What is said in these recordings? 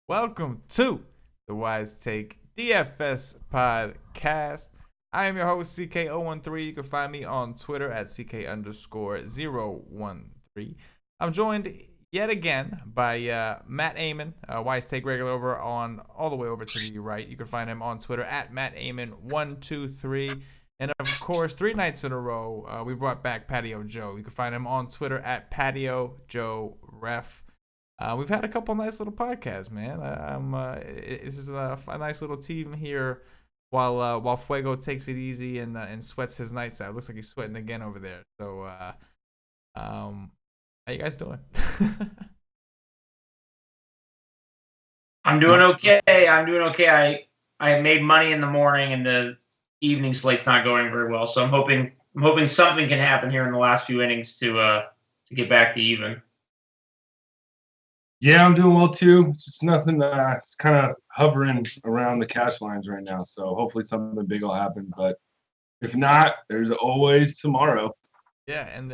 Welcome to the WiseTake DFS podcast. I am your host, CK013. You can find me on Twitter at CK_013. I'm joined yet again by Matt Amon, WiseTake regular over on all the way over to the right. You can find him on Twitter at MattAmon123. And of course, 3 nights in a row, we brought back Patio Joe. You can find him on Twitter at PatioJoeRef. We've had a couple nice little podcasts, man. This is a nice little team here while Fuego takes it easy and sweats his nights out. Looks like he's sweating again over there. So, how you guys doing? I'm doing okay. I made money in the morning, and the evening slate's not going very well. So I'm hoping something can happen here in the last few innings to get back to even. Yeah, I'm doing well too. Just nothing. It's kind of hovering around the cash lines right now. So hopefully something big will happen. But if not, there's always tomorrow. Yeah, and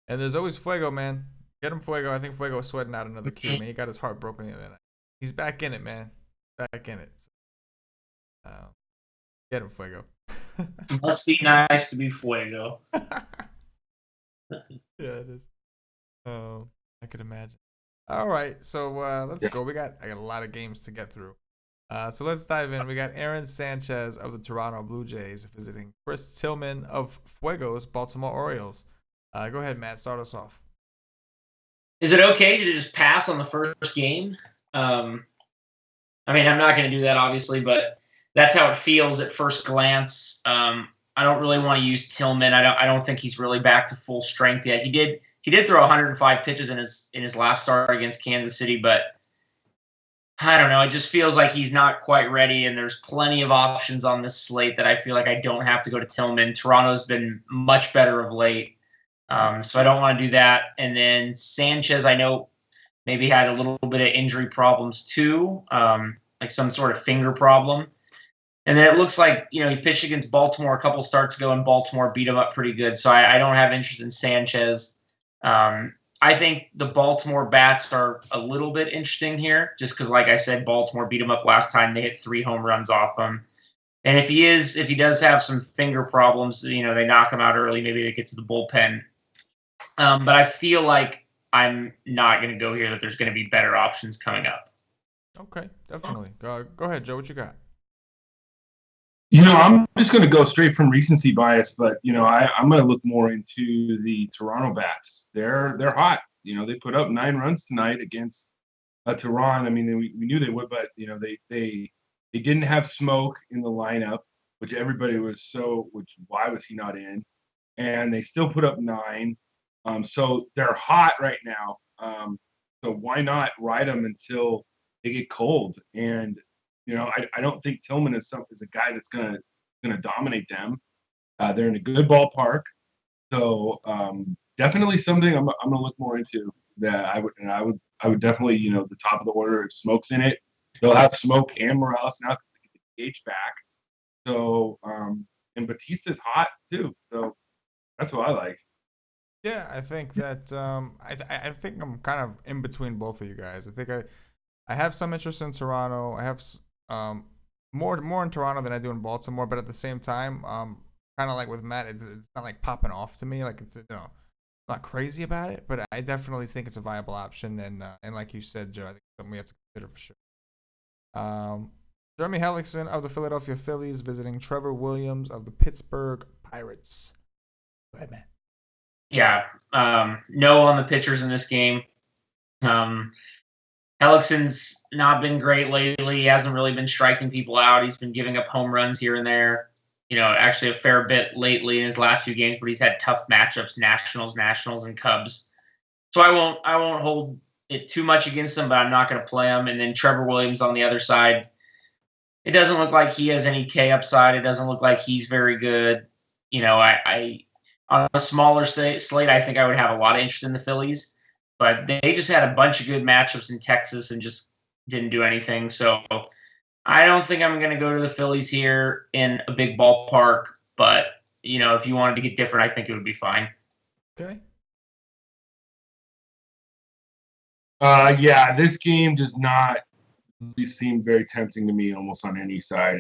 there's always Fuego, man. Get him, Fuego. I think Fuego's sweating out another key, man. He got his heart broken the other night. He's back in it, man. Back in it. Get him, Fuego. Must be nice to be Fuego. Yeah, it is. I could imagine. All right, so let's go. I got a lot of games to get through. So let's dive in. We got Aaron Sanchez of the Toronto Blue Jays visiting Chris Tillman of Fuego's Baltimore Orioles. Go ahead, Matt. Start us off. Is it okay to just pass on the first game? I mean, I'm not going to do that, obviously, but that's how it feels at first glance. I don't really want to use Tillman. I don't think he's really back to full strength yet. He did throw 105 pitches in his last start against Kansas City, but I don't know. It just feels like he's not quite ready, and there's plenty of options on this slate that I feel like I don't have to go to Tillman. Toronto's been much better of late, so I don't want to do that. And then Sanchez, I know maybe had a little bit of injury problems too, like some sort of finger problem. And then it looks like, he pitched against Baltimore a couple starts ago, and Baltimore beat him up pretty good. So I don't have interest in Sanchez. I think the Baltimore bats are a little bit interesting here, just because, like I said, Baltimore beat him up last time. They hit 3 home runs off him. And if he does have some finger problems, they knock him out early. Maybe they get to the bullpen. But I feel like I'm not going to go here, that there's going to be better options coming up. Okay, definitely. Go ahead, Joe. What you got? I'm just going to go straight from recency bias, but I'm going to look more into the Toronto bats. They're hot. They put up 9 runs tonight against Toronto. I mean, we knew they would, but they didn't have Smoke in the lineup, which everybody was why was he not in? And they still put up 9. So they're hot right now. So why not ride them until they get cold? And I don't think Tillman is a guy that's gonna dominate them. They're in a good ballpark, so definitely something I'm gonna look more into. That I would definitely the top of the order if Smoke's in it. They'll have Smoke and Morales now because they get the DH back. So and Batista's hot too. So that's what I like. Yeah, I think that I think I'm kind of in between both of you guys. I think I have some interest in Toronto. I have more in Toronto than I do in Baltimore, but at the same time, kind of like with Matt, it's not like popping off to me. Like it's not crazy about it, but I definitely think it's a viable option. And like you said, Joe, I think it's something we have to consider for sure. Jeremy Hellickson of the Philadelphia Phillies visiting Trevor Williams of the Pittsburgh Pirates. Go ahead, Matt. Yeah, no on the pitchers in this game. Hellickson's not been great lately. He hasn't really been striking people out. He's been giving up home runs here and there. Actually a fair bit lately in his last few games, but he's had tough matchups, Nationals, and Cubs. So I won't hold it too much against him, but I'm not going to play him. And then Trevor Williams on the other side. It doesn't look like he has any K upside. It doesn't look like he's very good. I on a smaller slate, I think I would have a lot of interest in the Phillies. But they just had a bunch of good matchups in Texas and just didn't do anything. So I don't think I'm going to go to the Phillies here in a big ballpark, but if you wanted to get different, I think it would be fine. Okay. Yeah, this game does not seem very tempting to me almost on any side.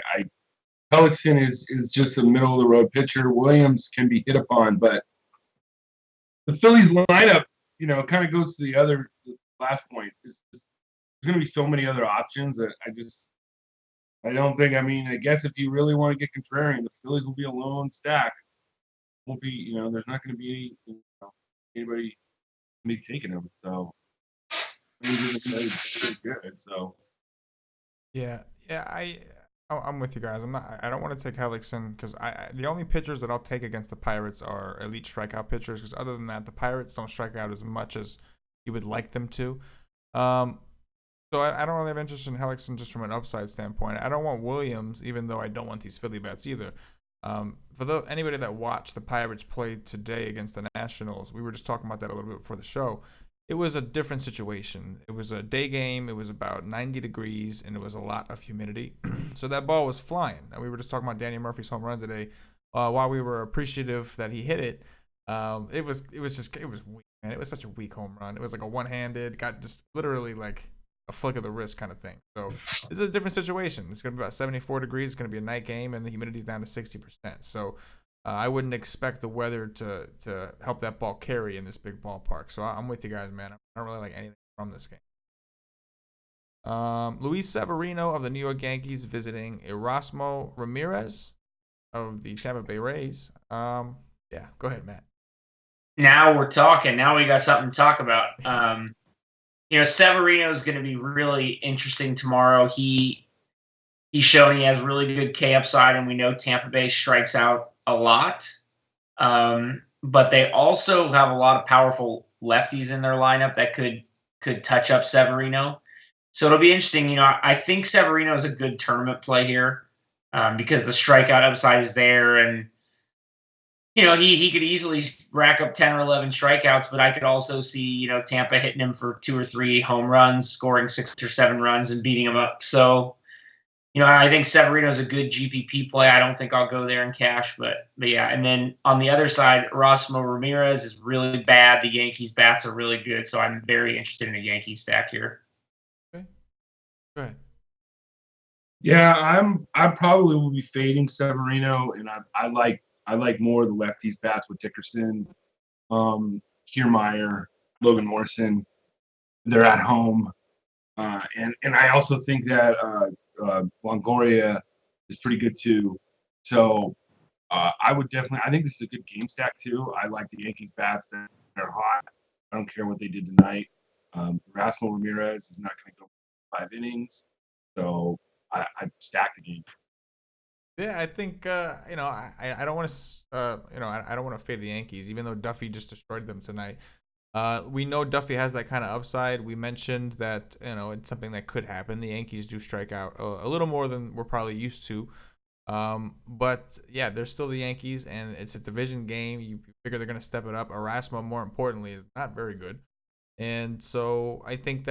Hellickson is just a middle of the road pitcher. Williams can be hit upon, but the Phillies lineup, kind of goes to the last point. There's going to be so many other options that I don't think. I mean, I guess if you really want to get contrarian, the Phillies will be a lone stack. Won't be, there's not going to be anybody be taking them. So it's good. So Yeah, I'm with you guys. I don't want to take Hellickson because the only pitchers that I'll take against the Pirates are elite strikeout pitchers. Because other than that, the Pirates don't strike out as much as you would like them to. So I don't really have interest in Hellickson just from an upside standpoint. I don't want Williams, even though I don't want these Philly bats either. For anybody that watched the Pirates play today against the Nationals, we were just talking about that a little bit before the show. It was a different situation. It was a day game. It was about 90 degrees, and it was a lot of humidity. So that ball was flying. And we were just talking about Danny Murphy's home run today. While we were appreciative that he hit it, it was weak, man. It was such a weak home run. It was like a one-handed, got just literally like a flick of the wrist kind of thing. So this is a different situation. It's going to be about 74 degrees. It's going to be a night game, and the humidity's down to 60%. So I wouldn't expect the weather to help that ball carry in this big ballpark. So I'm with you guys, man. I don't really like anything from this game. Luis Severino of the New York Yankees visiting Erasmo Ramirez of the Tampa Bay Rays. Yeah, go ahead, Matt. Now we're talking. Now we got something to talk about. Severino is going to be really interesting tomorrow. He's shown he has really good K upside, and we know Tampa Bay strikes out a lot. But they also have a lot of powerful lefties in their lineup that could touch up Severino. So it'll be interesting. I think Severino is a good tournament play here because the strikeout upside is there, and he could easily rack up 10 or 11 strikeouts, but I could also see, Tampa hitting him for 2 or 3 home runs, scoring 6 or 7 runs, and beating him up. So, I think Severino is a good GPP play. I don't think I'll go there in cash, but yeah. And then on the other side, Erasmo Ramirez is really bad. The Yankees bats are really good, so I'm very interested in a Yankee stack here. Okay. Go ahead. Yeah, I probably will be fading Severino, and I like more of the lefties bats with Dickerson, Kiermaier, Logan Morrison. They're at home, and I also think that Longoria is pretty good too. So I would definitely. I think this is a good game stack too. I like the Yankees bats; they're hot. I don't care what they did tonight. Erasmo Ramirez is not going to go 5 innings, so I stacked the game. Yeah, I think I don't want to I don't want to fade the Yankees, even though Duffy just destroyed them tonight. We know Duffy has that kind of upside. We mentioned that it's something that could happen. The Yankees do strike out a little more than we're probably used to, but yeah, they're still the Yankees, and it's a division game. You figure they're going to step it up. Erasmo, more importantly, is not very good, and so I think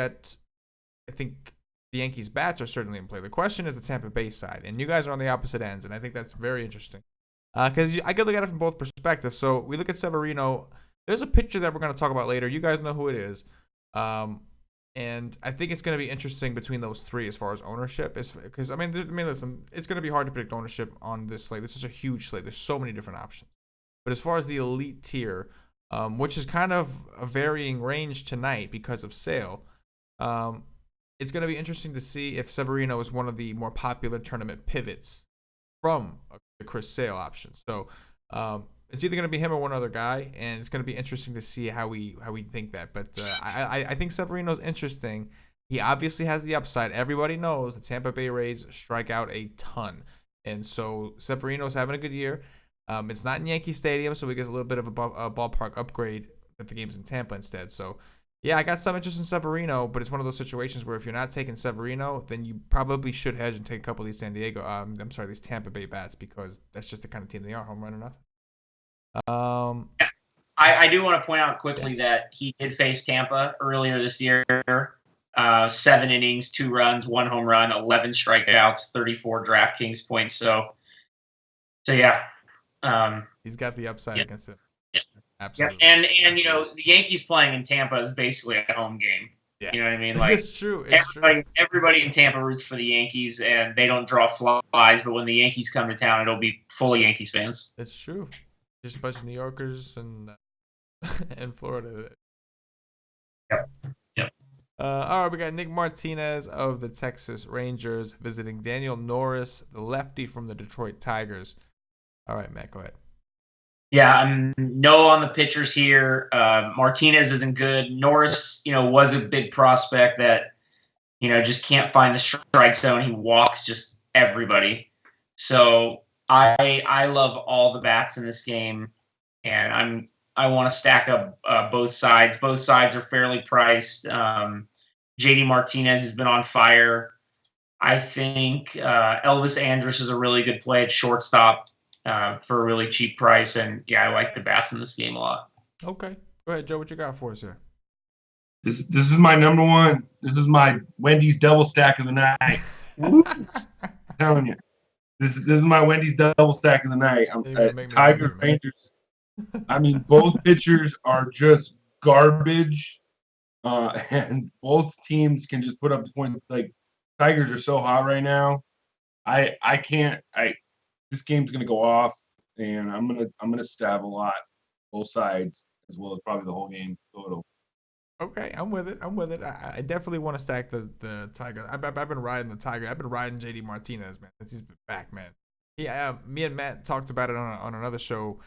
the Yankees bats are certainly in play. The question is the Tampa Bay side, and you guys are on the opposite ends, and I think that's very interesting because I could look at it from both perspectives. So we look at Severino. There's a pitcher that we're going to talk about later. You guys know who it is, and I think it's going to be interesting between those three as far as ownership. Because listen, it's going to be hard to predict ownership on this slate. This is a huge slate. There's so many different options. But as far as the elite tier, which is kind of a varying range tonight because of Sale. It's going to be interesting to see if Severino is one of the more popular tournament pivots from the Chris Sale option. So it's either going to be him or one other guy, and it's going to be interesting to see how we think that. But I think Severino's interesting. He obviously has the upside. Everybody knows the Tampa Bay Rays strike out a ton, and so Severino's having a good year. It's not in Yankee Stadium, so he gets a little bit of a ballpark upgrade that the game's in Tampa instead. So. Yeah, I got some interest in Severino, but it's one of those situations where if you're not taking Severino, then you probably should hedge and take a couple of these these Tampa Bay bats because that's just the kind of team they are, home run or nothing. I do want to point out quickly that he did face Tampa earlier this year, 7 innings, 2 runs, 1 home run, 11 strikeouts, 34 DraftKings points. So yeah. He's got the upside Yeah. against it. Yeah. Absolutely. And the Yankees playing in Tampa is basically a home game. Yeah. You know what I mean? Like, it's true. It's everybody in Tampa roots for the Yankees, and they don't draw flies. But when the Yankees come to town, it'll be full of Yankees fans. It's true. Just a bunch of New Yorkers and Florida. Yep. All right, we got Nick Martinez of the Texas Rangers visiting Daniel Norris, the lefty from the Detroit Tigers. All right, Matt, go ahead. Yeah, I'm no on the pitchers here. Martinez isn't good. Norris, was a big prospect that, just can't find the strike zone. He walks just everybody. So I love all the bats in this game, and I want to stack up both sides. Both sides are fairly priced. JD Martinez has been on fire. I think Elvis Andrus is a really good play at shortstop for a really cheap price. And yeah, I like the bats in this game a lot. Okay. Go ahead, Joe. What you got for us here? This is my number one. This is my Wendy's double stack of the night. I'm telling you. This is my Wendy's double stack of the night. Tigers, Rangers. I mean, both pitchers are just garbage. And both teams can just put up the point. Like, Tigers are so hot right now. This game's gonna go off, and I'm gonna stab a lot, both sides, as well as probably the whole game total. Okay, I'm with it. I definitely want to stack the Tiger. I've been riding the Tiger. I've been riding JD Martinez, man, since he's been back, man. Me and Matt talked about it on another show.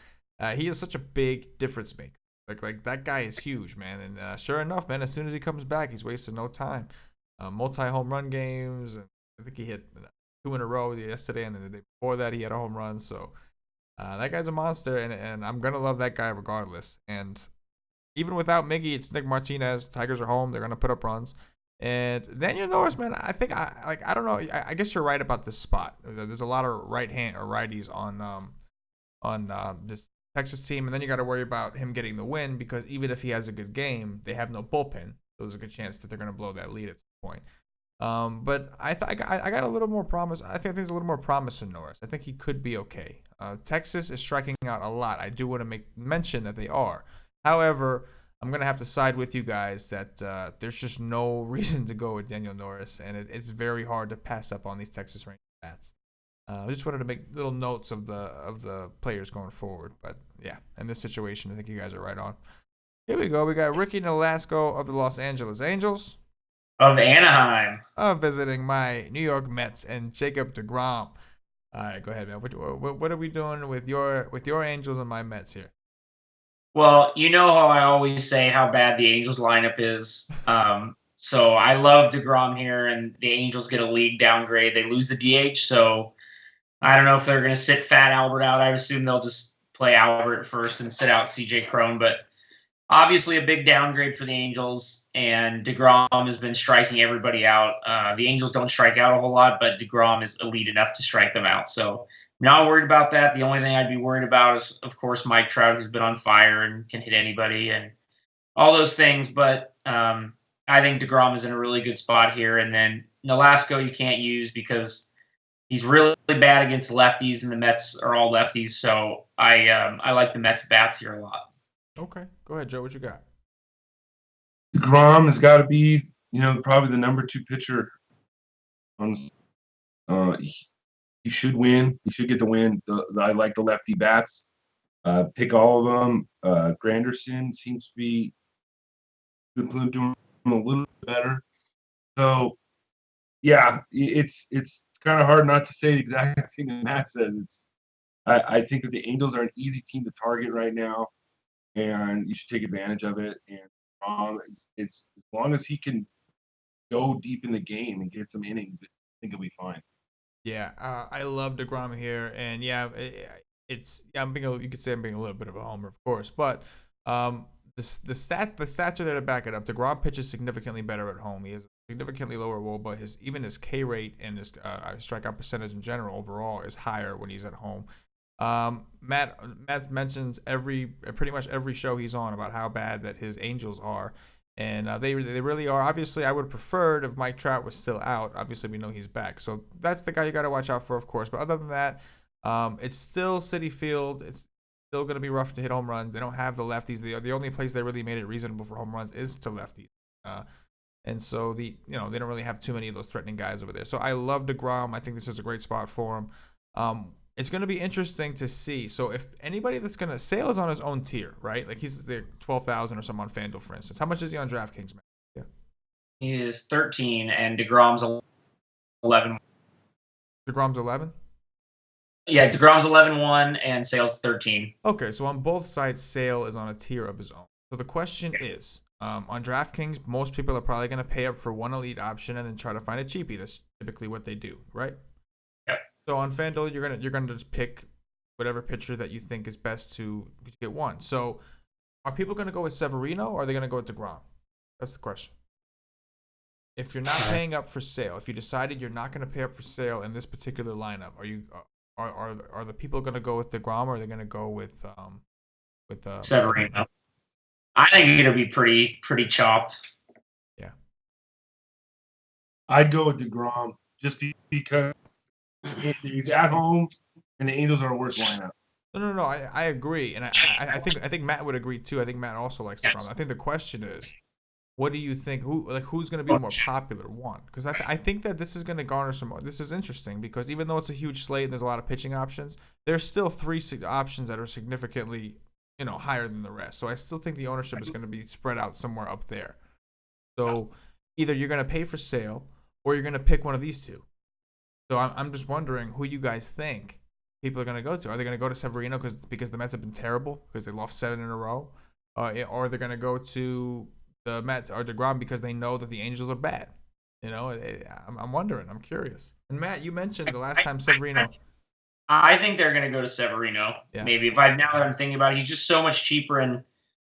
He is such a big difference maker. Like that guy is huge, man. And sure enough, man, as soon as he comes back, he's wasting no time. Multi-home run games. And I think he hit 2 in a row yesterday, and then the day before that, he had a home run. So that guy's a monster, and I'm gonna love that guy regardless. And even without Miggy, it's Nick Martinez. Tigers are home. They're gonna put up runs. And Daniel Norris, man, I think I don't know. I guess you're right about this spot. There's a lot of right hand or righties on this Texas team, and then you got to worry about him getting the win because even if he has a good game, they have no bullpen. So there's a good chance that they're going to blow that lead at some point. But I got a little more promise. I think there's a little more promise in Norris. I think he could be okay. Texas is striking out a lot. I do want to mention that they are. However, I'm going to have to side with you guys that there's just no reason to go with Daniel Norris, and it's very hard to pass up on these Texas Rangers bats. I just wanted to make little notes of the players going forward. But yeah, in this situation, I think you guys are right on. Here we go. We got Ricky Nolasco of the Los Angeles Angels. Of Anaheim. Visiting my New York Mets and Jacob DeGrom. All right, go ahead, man. What are we doing with your Angels and my Mets here? Well, you know how I always say how bad the Angels lineup is. So I love DeGrom here, and the Angels get a league downgrade. They lose the DH, so I don't know if they're going to sit Fat Albert out. I assume they'll just play Albert first and sit out CJ Cron. But obviously a big downgrade for the Angels, and DeGrom has been striking everybody out. The Angels don't strike out a whole lot, but DeGrom is elite enough to strike them out. So I'm not worried about that. The only thing I'd be worried about is, of course, Mike Trout, who's been on fire and can hit anybody and all those things. But I think DeGrom is in a really good spot here. And then Nolasco you can't use because he's really bad against lefties, and the Mets are all lefties. So I like the Mets bats here a lot. Okay, go ahead, Joe. What you got? DeGrom has got to be, probably the number 2 pitcher. He should win. He should get the win. I like the lefty bats. Pick all of them. Granderson seems to be doing a little better. So, yeah, it's kind of hard not to say the exact thing that Matt says. I think that the Angels are an easy team to target right now, and you should take advantage of it. And it's as long as he can go deep in the game and get some innings, I think he'll be fine. Yeah, I love DeGrom here, and yeah, you could say I'm being a little bit of a homer, of course, but the stats are there to back it up. DeGrom pitches significantly better at home. He has a significantly lower WOBA. Even his K rate and his strikeout percentage in general overall is higher when he's at home. Matt mentions pretty much every show he's on about how bad that his Angels are, And they really are. Obviously, I would have preferred if Mike Trout was still out. Obviously, we know he's back. So that's the guy you got to watch out for, of course. But other than that, it's still Citi Field. It's still going to be rough to hit home runs. They don't have the lefties. The only place they really made it reasonable for home runs is to lefties. And so they don't really have too many of those threatening guys over there. So I love DeGrom. I think this is a great spot for him. It's going to be interesting to see. So if anybody that's going to Sale is on his own tier, right? Like he's the 12,000 or something on FanDuel, for instance. How much is he on DraftKings, man? Yeah. He is 13, and DeGrom's 11. DeGrom's 11. Yeah, DeGrom's 11-1, and Sale's 13. Okay, so on both sides, Sale is on a tier of his own. So the question is, on DraftKings, most people are probably going to pay up for one elite option and then try to find a cheapie. That's typically what they do, right? Yep. So on FanDuel, you're gonna just pick whatever pitcher that you think is best to get one. So are people gonna go with Severino or are they gonna go with DeGrom? That's the question. If you're not paying up for Sale, if you decided you're not gonna pay up for Sale in this particular lineup, are the people gonna go with DeGrom or are they gonna go with Severino? I think it'll be pretty chopped. Yeah. I'd go with DeGrom just because he's at home and the Angels are a worse lineup. No. I agree, and I think Matt would agree too. I think Matt also likes DeGrom. I think the question is, what do you think? Who's going to be the more popular one? Because I think that this is going to garner some more. This is interesting because even though it's a huge slate and there's a lot of pitching options, there's still three options that are significantly higher than the rest. So I still think the ownership is going to be spread out somewhere up there. So either you're going to pay for Sale or you're going to pick one of these two. So I'm just wondering who you guys think people are going to go to. Are they going to go to Severino because the Mets have been terrible because they lost 7 in a row? Or are they going to go to the Mets or DeGrom because they know that the Angels are bad? I'm wondering. I'm curious. And Matt, you mentioned the last time Severino. I think they're going to go to Severino. Yeah. Maybe now that I'm thinking about it, he's just so much cheaper, and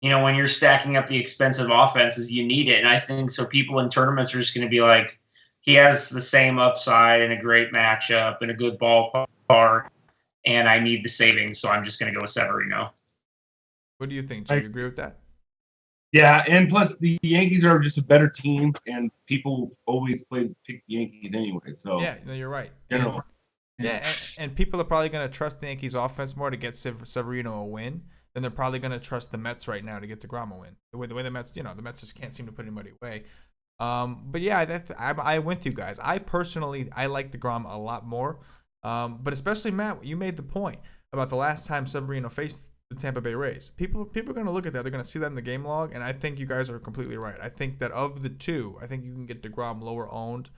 when you're stacking up the expensive offenses, you need it. And I think so. People in tournaments are just going to be like, he has the same upside and a great matchup and a good ballpark, and I need the savings, so I'm just going to go with Severino. What do you think? Do you agree with that? Yeah, and plus the Yankees are just a better team, and people always pick the Yankees anyway. So yeah, no, you're right. Yeah, and people are probably going to trust the Yankees offense more to get Severino a win than they're probably going to trust the Mets right now to get DeGrom a win. The way the Mets, the Mets just can't seem to put anybody away. But yeah, I went with you guys. I personally like DeGrom a lot more. But especially Matt, you made the point about the last time Severino faced the Tampa Bay Rays. People are going to look at that. They're going to see that in the game log, and I think you guys are completely right. I think that of the two, I think you can get DeGrom lower owned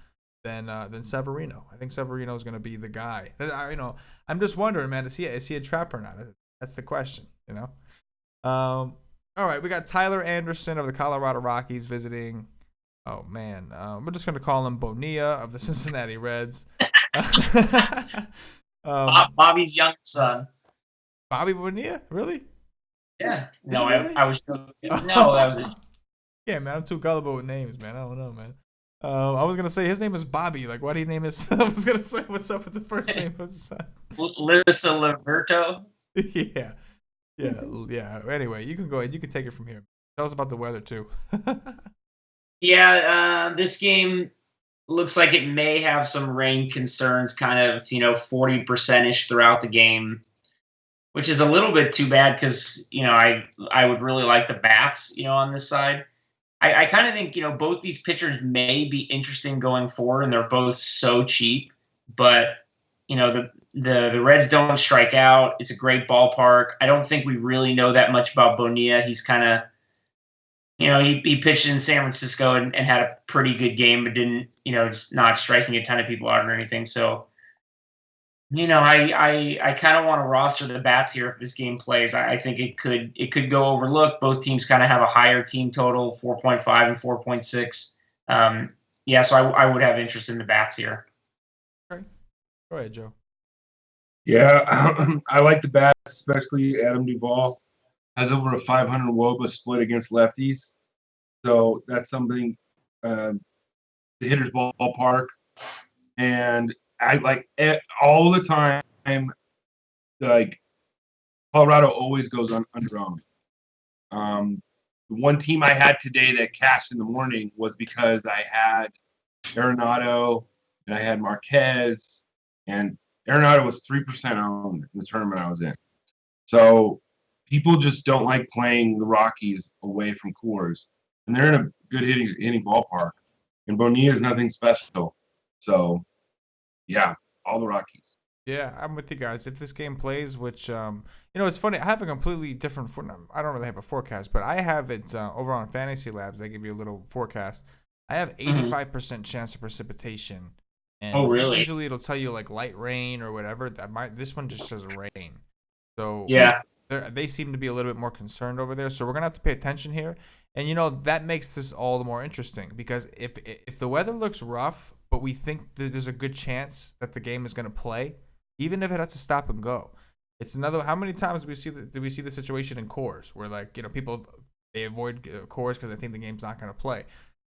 than Severino. I think Severino is going to be the guy. I'm just wondering, man, is he a trap or not? That's the question. All right, we got Tyler Anderson of the Colorado Rockies visiting. Oh man, we're just gonna call him Bonilla of the Cincinnati Reds. Bobby's younger son. Bobby Bonilla, really? Yeah. No, really? I was. No, that was it. Yeah, man, I'm too gullible with names, man. I don't know, man. I was gonna say his name is Bobby. Like, why do you name his son? I was gonna say, what's up with the first name of his son? Larissa Liberto. Yeah. Anyway, you can go ahead. You can take it from here. Tell us about the weather too. Yeah, this game looks like it may have some rain concerns, kind of 40%ish throughout the game, which is a little bit too bad because I would really like the bats on this side. I kind of think both these pitchers may be interesting going forward, and they're both so cheap. But the Reds don't strike out. It's a great ballpark. I don't think we really know that much about Bonilla. He's kind of he pitched in San Francisco and had a pretty good game, but didn't just not striking a ton of people out or anything. So I kind of want to roster the bats here if this game plays. I think it could go overlooked. Both teams kind of have a higher team total, 4.5 and 4.6. Yeah, so I would have interest in the bats here. Okay. Go ahead, Joe. Yeah, I like the bats, especially Adam Duvall has over a 500 WOBA split against lefties. So that's something the hitter's ballpark. And I like all the time, like Colorado always goes underowned. The one team I had today that cashed in the morning was because I had Arenado and I had Marquez, and Arenado was 3% owned in the tournament I was in. So people just don't like playing the Rockies away from Coors, and they're in a good hitting ballpark. And Bonilla is nothing special. So, yeah, all the Rockies. Yeah, I'm with you guys. If this game plays, which it's funny. I have a completely different. I don't really have a forecast, but I have it over on Fantasy Labs. They give you a little forecast. I have 85% chance of precipitation, and really? usually it'll tell you like light rain or whatever. This one just says rain. So Yeah. they seem to be a little bit more concerned over there. So we're gonna have to pay attention here, and that makes this all the more interesting because if the weather looks rough, but we think that there's a good chance that the game is gonna play, even if it has to stop and go. It's another. How many times do we see the situation in Coors where people they avoid Coors because they think the game's not gonna play.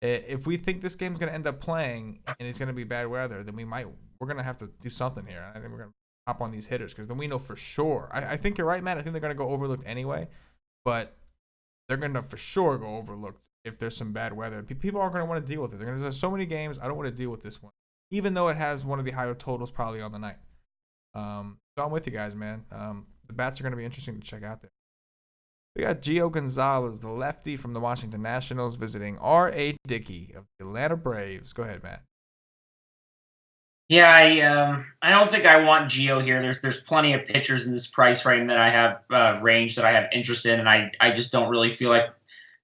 If we think this game's gonna end up playing and it's gonna be bad weather, then we're gonna have to do something here. I think we're gonna hop on these hitters because then we know for sure. I think you're right, Matt. I think they're going to go overlooked anyway, but they're going to for sure go overlooked if there's some bad weather. People aren't going to want to deal with it. There's so many games. I don't want to deal with this one, even though it has one of the higher totals probably on the night. So I'm with you guys, man. The bats are going to be interesting to check out there. We got Gio Gonzalez, the lefty from the Washington Nationals, visiting R.A. Dickey of the Atlanta Braves. Go ahead, Matt. Yeah, I don't think I want Gio here. There's plenty of pitchers in this price range that I have range that I have interest in, and I just don't really feel like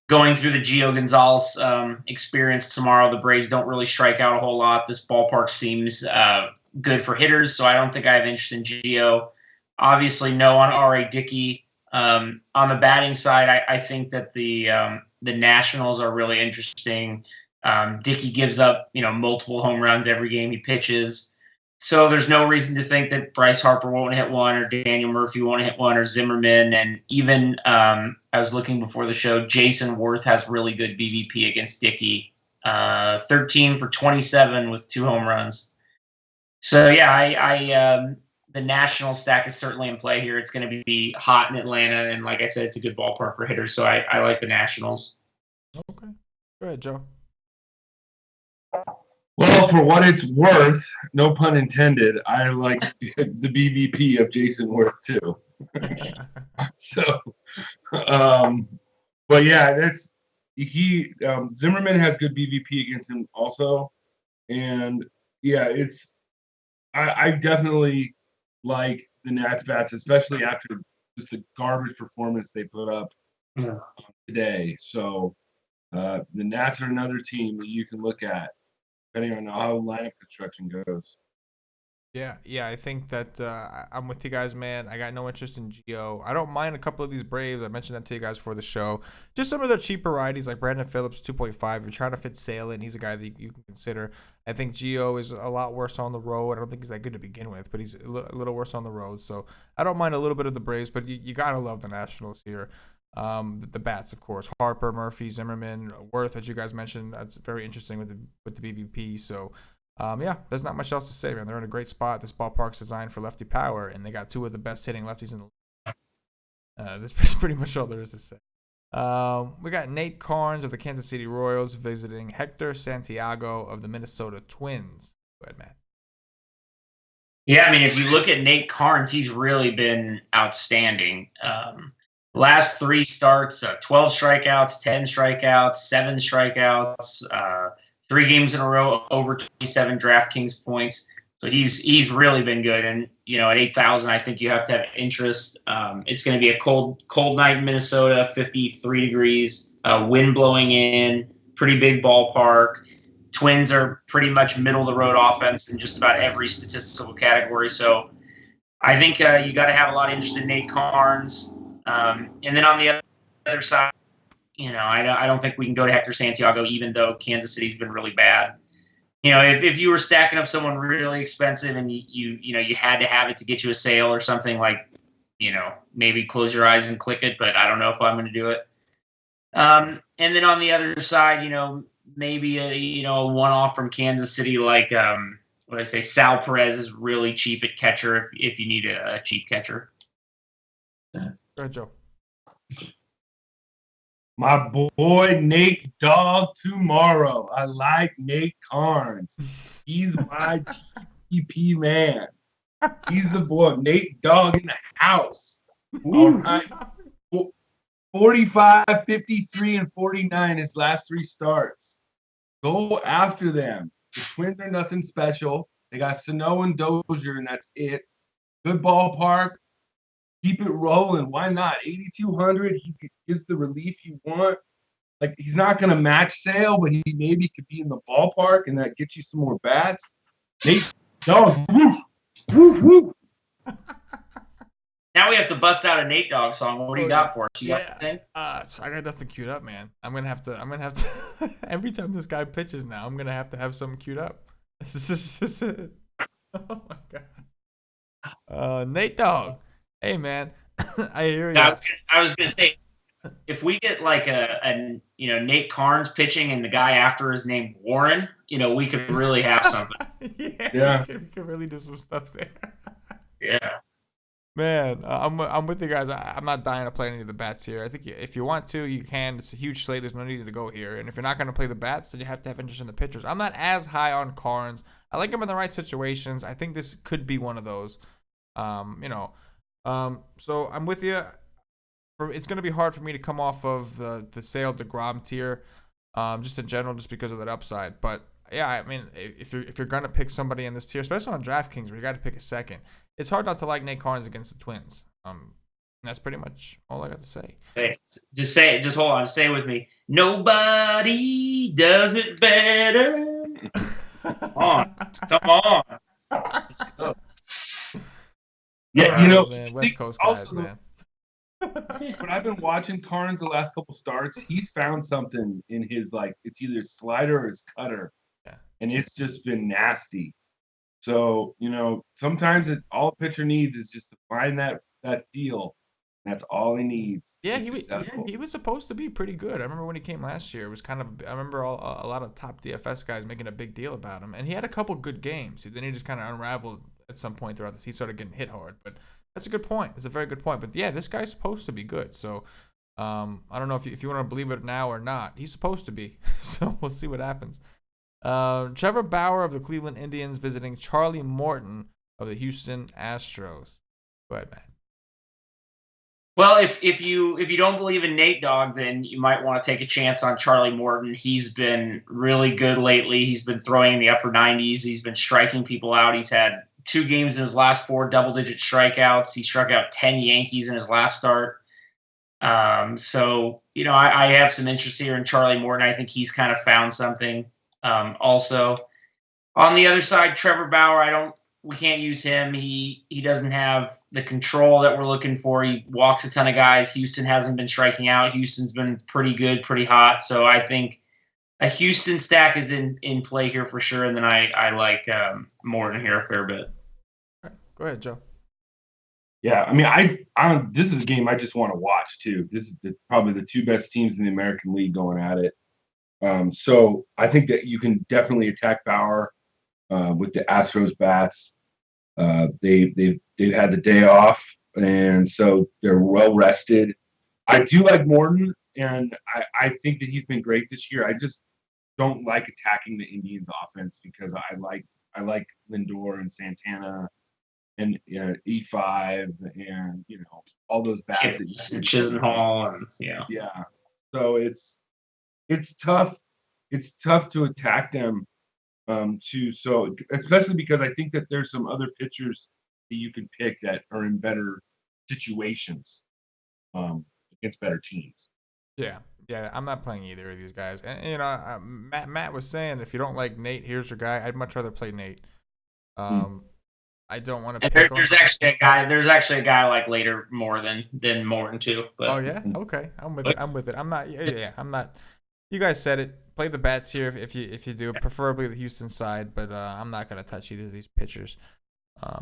going through the Gio Gonzalez experience tomorrow. The Braves don't really strike out a whole lot. This ballpark seems good for hitters, so I don't think I have interest in Gio. Obviously, no on R.A. Dickey. On the batting side, I think that the Nationals are really interesting. Dickey gives up, multiple home runs every game he pitches. So there's no reason to think that Bryce Harper won't hit one or Daniel Murphy won't hit one or Zimmerman. And even I was looking before the show, Jason Worth has really good BVP against Dickey. 13 for 27 with 2 home runs. So, yeah, the national stack is certainly in play here. It's going to be hot in Atlanta. And like I said, it's a good ballpark for hitters. So I like the Nationals. Okay. Go ahead, Joe. Well, for what it's worth, no pun intended, I like the BVP of Jason Worth too. So, but yeah, Zimmerman has good BVP against him also, and yeah, I definitely like the Nats bats, especially after just the garbage performance they put up today. So the Nats are another team that you can look at, depending on how lineup construction goes. Yeah, I think that I'm with you guys, man. I got no interest in Gio. I don't mind a couple of these Braves. I mentioned that to you guys before the show. Just some of their cheaper righties, like Brandon Phillips, 2.5. You're trying to fit Sale in. He's a guy that you can consider. I think Gio is a lot worse on the road. I don't think he's that good to begin with, but he's a little worse on the road. So I don't mind a little bit of the Braves, but you got to love the Nationals here. The bats, of course. Harper, Murphy, Zimmerman, Worth, as you guys mentioned. That's very interesting with the BVP. So, yeah, there's not much else to say, man. They're in a great spot. This ballpark's designed for lefty power, and they got 2 of the best hitting lefties in the league. That's pretty much all there is to say. We got Nate Carnes of the Kansas City Royals visiting Hector Santiago of the Minnesota Twins. Go ahead, Matt. Yeah, I mean, if you look at Nate Carnes, he's really been outstanding. Last 3 starts, 12 strikeouts, 10 strikeouts, 7 strikeouts, 3 games in a row over 27 DraftKings points. So he's really been good. And, at 8,000, I think you have to have interest. It's going to be a cold night in Minnesota, 53 degrees, wind blowing in, pretty big ballpark. Twins are pretty much middle of the road offense in just about every statistical category. So I think you got to have a lot of interest in Nate Carnes. And then on the other side, I don't think we can go to Hector Santiago, even though Kansas City's been really bad. If you were stacking up someone really expensive and you had to have it to get you a sale or something, like, maybe close your eyes and click it, but I don't know if I'm going to do it. And then on the other side, maybe a one-off from Kansas City, like Sal Perez is really cheap at catcher if you need a cheap catcher. Go ahead, Joe. My boy Nate Dogg tomorrow. I like Nate Carnes. He's my GP man. He's the boy. Nate Dogg in the house. All right. 45, 53, and 49 his last 3 starts. Go after them. The Twins are nothing special. They got Sano and Dozier, and that's it. Good ballpark. Keep it rolling. Why not? 8,200. He gives the relief you want. Like, he's not going to match Sale, but he maybe could be in the ballpark, and that gets you some more bats. Nate Dogg. Woo, woo, woo. Now we have to bust out a Nate Dogg song. What do you got for us? You got anything? I got nothing queued up, man. I'm gonna have to. Every time this guy pitches now, I'm gonna have to have something queued up. Oh my god. Nate Dogg. Hey man, I hear you. I was gonna say, if we get like a Nate Carnes pitching and the guy after is named Warren, we could really have something. Yeah. We could really do some stuff there. Yeah. Man, I'm with you guys. I'm not dying to play any of the bats here. I think if you want to, you can. It's a huge slate. There's no need to go here. And if you're not going to play the bats, then you have to have interest in the pitchers. I'm not as high on Carnes. I like him in the right situations. I think this could be one of those. So I'm with you. It's going to be hard for me to come off of the Sale DeGrom tier, just in general, just because of that upside. But yeah, I mean, if you're going to pick somebody in this tier, especially on DraftKings, where you got to pick a second, it's hard not to like Nate Carnes against the Twins. That's pretty much all I got to say. Hey, just hold on, say it with me. Nobody does it better. Come on. Let's go. Yeah, man, West Coast guys, man. But I've been watching Carnes the last couple starts. He's found something in his, it's either his slider or his cutter. Yeah. And it's just been nasty. So, sometimes all a pitcher needs is just to find that feel. That's all he needs. Yeah, he was supposed to be pretty good. I remember when he came last year. It was kind of I remember a lot of top DFS guys making a big deal about him, and he had a couple good games. Then he just kind of unraveled at some point throughout this. He started getting hit hard, but that's a good point. It's a very good point. But yeah, this guy's supposed to be good. So I don't know if you want to believe it now or not. He's supposed to be. So we'll see what happens. Trevor Bauer of the Cleveland Indians visiting Charlie Morton of the Houston Astros. Go ahead, man. Well, if you don't believe in Nate Dogg, then you might want to take a chance on Charlie Morton. He's been really good lately. He's been throwing in the upper 90s. He's been striking people out. He's had 2 games in his last 4 double-digit strikeouts. He struck out 10 Yankees in his last start. So I have some interest here in Charlie Morton. I think he's kind of found something. Also, on the other side, Trevor Bauer, we can't use him. He doesn't have the control that we're looking for. He walks a ton of guys. Houston hasn't been striking out. Houston's been pretty good, pretty hot. So I think a Houston stack is in play here for sure. And then I like Morton here a fair bit. Go ahead, Joe. Yeah, I mean, this is a game I just want to watch too. This is probably the 2 best teams in the American League going at it. So I think that you can definitely attack Bauer with the Astros bats. They've had the day off, and so they're well rested. I do like Morton, and I think that he's been great this year. I just don't like attacking the Indians offense because I like Lindor and Santana and E5 and all those bats and Chisenhall and yeah. So it's tough. It's tough to attack them. So especially because I think that there's some other pitchers that you can pick that are in better situations against better teams. Yeah, I'm not playing either of these guys. And Matt was saying if you don't like Nate, here's your guy. I'd much rather play Nate. I don't want to pick. There's actually a guy like later more than Morton too. But. Oh yeah, okay, I'm with it. I'm not. Yeah, I'm not. You guys said it. Play the bats here if you do, preferably the Houston side, but I'm not going to touch either of these pitchers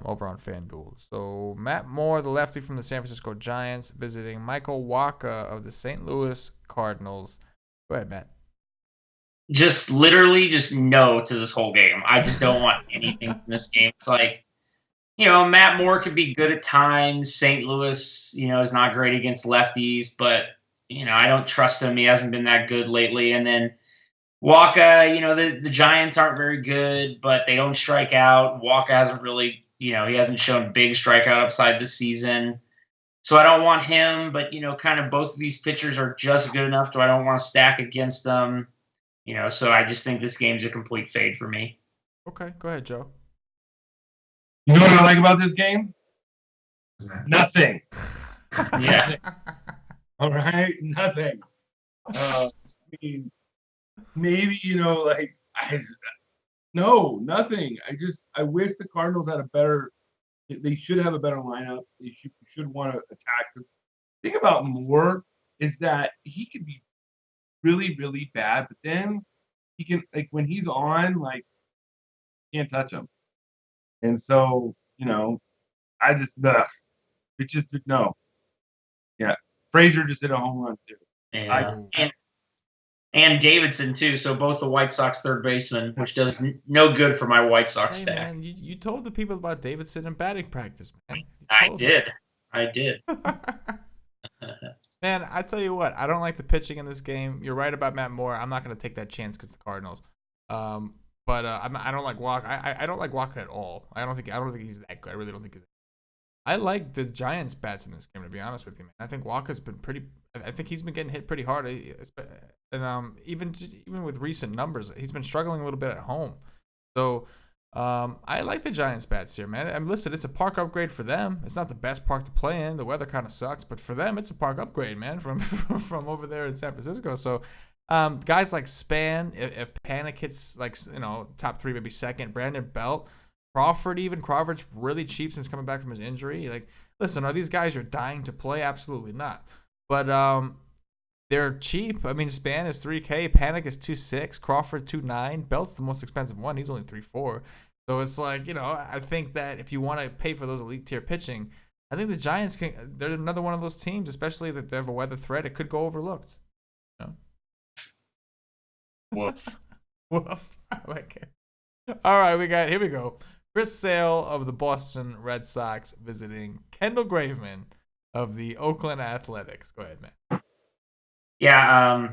over on FanDuel. So Matt Moore, the lefty from the San Francisco Giants, visiting Michael Wacha of the St. Louis Cardinals. Go ahead, Matt. Just literally just no to this whole game. I just don't want anything from this game. It's like, Matt Moore could be good at times. St. Louis, is not great against lefties, but I don't trust him. He hasn't been that good lately. And then Waka, the Giants aren't very good, but they don't strike out. Waka hasn't really, he hasn't shown big strikeout upside this season. So I don't want him, but, kind of both of these pitchers are just good enough to I don't want to stack against them. So I just think this game's a complete fade for me. Okay, go ahead, Joe. You know what I like about this game? Nothing. Yeah. All right, nothing. I mean, maybe nothing. I wish the Cardinals had a better. They should have a better lineup. They should want to attack. Because the thing about Moore is that he can be really, really bad, but then he can when he's on, can't touch him. And so I just it just no. Yeah, Frazier just hit a home run too. Yeah. And Davidson too. So both the White Sox third baseman, which does no good for my White Sox stack. Man, you told the people about Davidson in batting practice, man. I did. Man, I tell you what, I don't like the pitching in this game. You're right about Matt Moore. I'm not going to take that chance because the Cardinals. But I don't like Walker. I don't like Walker at all. I don't think he's that good. I really don't think he's. I like the Giants' bats in this game, to be honest with you, man. I think Walker's been pretty. I think he's been getting hit pretty hard, and even with recent numbers, he's been struggling a little bit at home. So I like the Giants' bats here, man. I mean, listen, it's a park upgrade for them. It's not the best park to play in. The weather kind of sucks, but for them, it's a park upgrade, man, from over there in San Francisco. So guys like Span, if Panic hits top 3, maybe second, Brandon Belt. Crawford's really cheap since coming back from his injury. Listen, are these guys you're dying to play? Absolutely not. But they're cheap. I mean, Span is $3K, Panic is $2.6, Crawford $2.9, Belt's the most expensive one. He's only $3.4. So it's I think that if you want to pay for those elite tier pitching, I think the Giants they're another one of those teams, especially that they have a weather threat. It could go overlooked. Woof. Woof. I like it. All right, here we go. Chris Sale of the Boston Red Sox visiting Kendall Graveman of the Oakland Athletics. Go ahead, man. Yeah,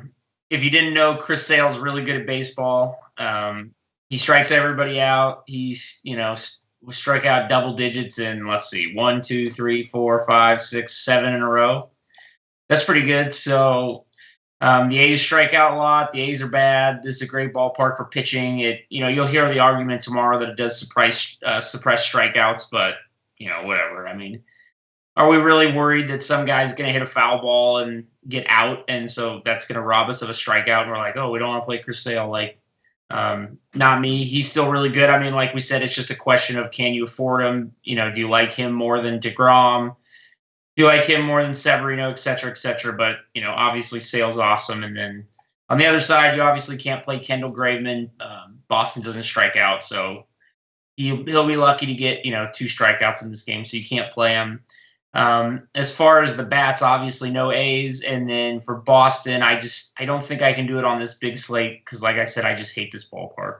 if you didn't know, Chris Sale's really good at baseball. He strikes everybody out. He's, struck out double digits in, 1, 2, 3, 4, 5, 6, 7 in a row. That's pretty good. So the A's strike out a lot. The A's are bad. This is a great ballpark for pitching. You'll hear the argument tomorrow that it does suppress strikeouts, but whatever. I mean, are we really worried that some guy's going to hit a foul ball and get out, and so that's going to rob us of a strikeout? And we're like, oh, we don't want to play Chris Sale. Not me. He's still really good. I mean, like we said, it's just a question of can you afford him? Do you like him more than DeGrom? Do you like him more than Severino, et cetera, et cetera? But, obviously Sale's awesome. And then on the other side, you obviously can't play Kendall Graveman. Boston doesn't strike out. So he'll be lucky to get, 2 strikeouts in this game. So you can't play him. As far as the bats, obviously no A's. And then for Boston, I don't think I can do it on this big slate because, like I said, I just hate this ballpark.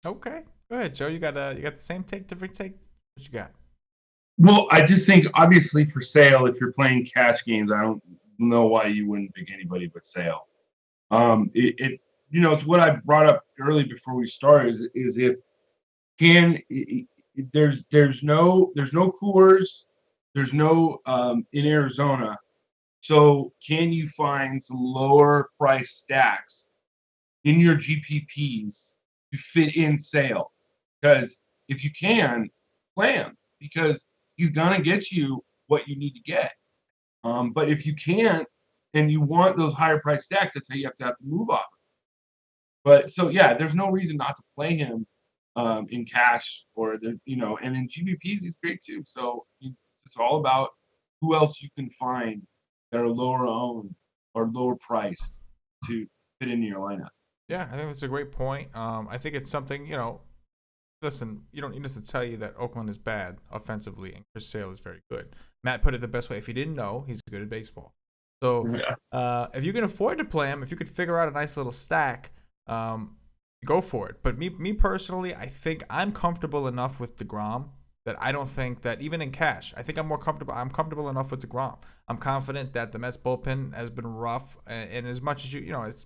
Okay. Go ahead, Joe. You got the same take, different take? What you got? Well, I just think, obviously, for Sale, if you're playing cash games, I don't know why you wouldn't pick anybody but Sale. It's what I brought up early before we started. Is there's no Coors, there's no in Arizona, so can you find some lower price stacks in your GPPs to fit in Sale? Because if you can, play him because he's gonna get you what you need to get. But if you can't and you want those higher price stacks, that's how you have to move off. But so yeah, there's no reason not to play him in cash or and in GPPs he's great too. So it's all about who else you can find that are lower owned or lower priced to fit into your lineup. Yeah, I think that's a great point. I think it's something, listen, you don't need us to tell you that Oakland is bad offensively and Chris Sale is very good. Matt put it the best way. If you didn't know, he's good at baseball. So if you can afford to play him, if you could figure out a nice little stack, go for it. But me personally, I think I'm comfortable enough with DeGrom that I don't think that even in cash, I think I'm comfortable. I'm comfortable enough with DeGrom. I'm confident that the Mets bullpen has been rough, and as much as it